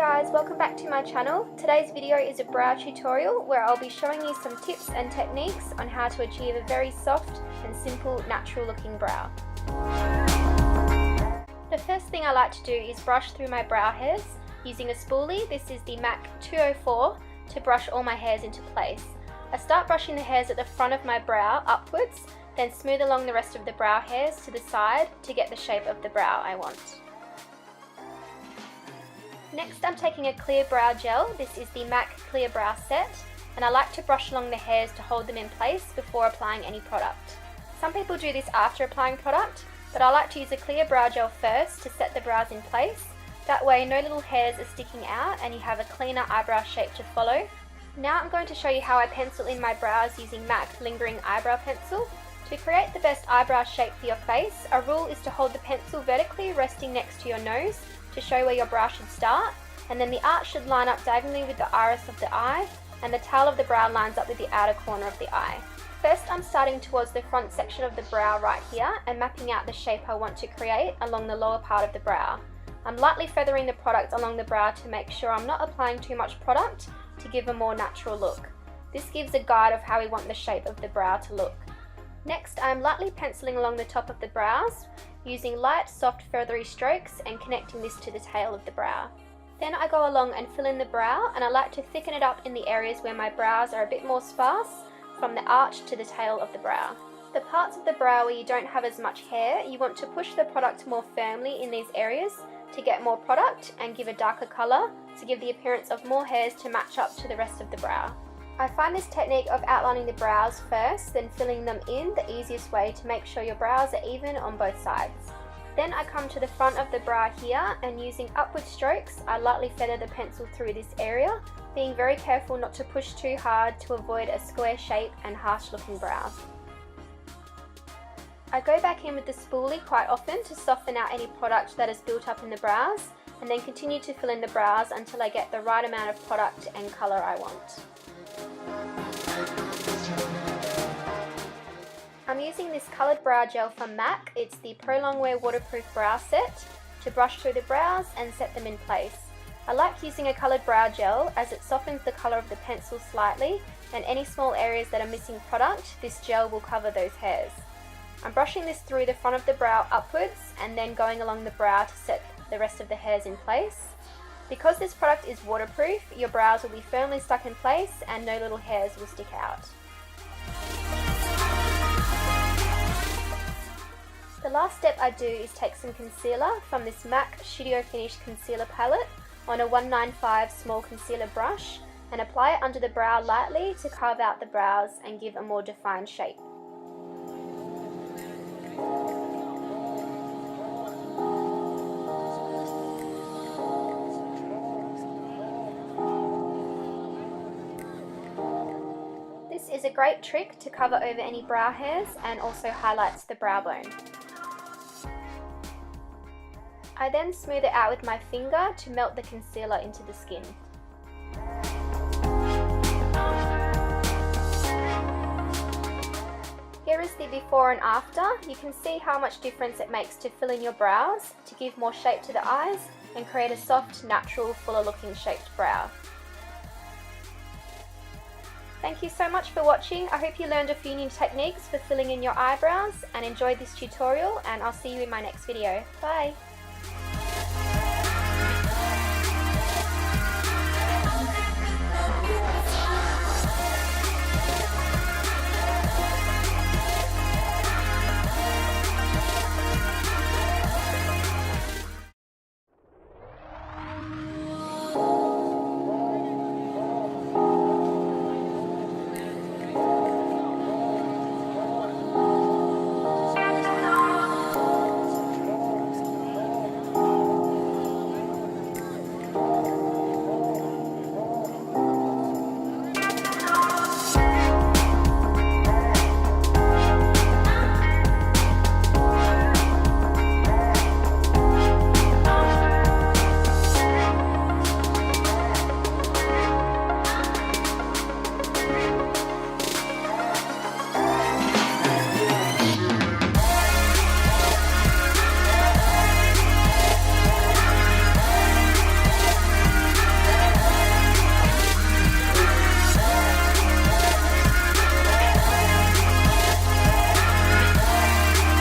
guys, welcome back to my channel. Today's video is a brow tutorial where I'll be showing you some tips and techniques on how to achieve a very soft and simple natural looking brow. The first thing I like to do is brush through my brow hairs using a spoolie. This is the MAC 204 to brush all my hairs into place. I start brushing the hairs at the front of my brow upwards, then smooth along the rest of the brow hairs to the side to get the shape of the brow I want. Next, I'm taking a clear brow gel. This is the MAC Clear Brow Set, and I like to brush along the hairs to hold them in place before applying any product. Some people do this after applying product, but I like to use a clear brow gel first to set the brows in place. That way no little hairs are sticking out and you have a cleaner eyebrow shape to follow. Now I'm going to show you how I pencil in my brows using MAC Lingering Eyebrow Pencil. To create the best eyebrow shape for your face, a rule is to hold the pencil vertically resting next to your nose to show where your brow should start, and then the arch should line up diagonally with the iris of the eye, and the tail of the brow lines up with the outer corner of the eye. First, I'm starting towards the front section of the brow right here and mapping out the shape I want to create along the lower part of the brow. I'm lightly feathering the product along the brow to make sure I'm not applying too much product to give a more natural look. This gives a guide of how we want the shape of the brow to look. Next, I'm lightly penciling along the top of the brows, using light, soft, feathery strokes and connecting this to the tail of the brow. Then I go along and fill in the brow, and I like to thicken it up in the areas where my brows are a bit more sparse, from the arch to the tail of the brow. The parts of the brow where you don't have as much hair, you want to push the product more firmly in these areas to get more product and give a darker colour to give the appearance of more hairs to match up to the rest of the brow. I find this technique of outlining the brows first, then filling them in the easiest way to make sure your brows are even on both sides. Then I come to the front of the brow here, and using upward strokes, I lightly feather the pencil through this area, being very careful not to push too hard to avoid a square shape and harsh looking brow. I go back in with the spoolie quite often to soften out any product that is built up in the brows, and then continue to fill in the brows until I get the right amount of product and colour I want. I'm using this coloured brow gel from MAC. It's the PROLONGWEAR waterproof brow set to brush through the brows and set them in place. I like using a coloured brow gel as it softens the colour of the pencil slightly, and any small areas that are missing product, this gel will cover those hairs. I'm brushing this through the front of the brow upwards and then going along the brow to set the rest of the hairs in place. Because this product is waterproof, your brows will be firmly stuck in place and no little hairs will stick out. The last step I do is take some concealer from this MAC Studio Finish Concealer Palette on a 195 small concealer brush and apply it under the brow lightly to carve out the brows and give a more defined shape. This is a great trick to cover over any brow hairs and also highlights the brow bone. I then smooth it out with my finger to melt the concealer into the skin. Here is the before and after. You can see how much difference it makes to fill in your brows to give more shape to the eyes and create a soft, natural, fuller looking shaped brow. Thank you so much for watching. I hope you learned a few new techniques for filling in your eyebrows and enjoyed this tutorial, and I'll see you in my next video. Bye!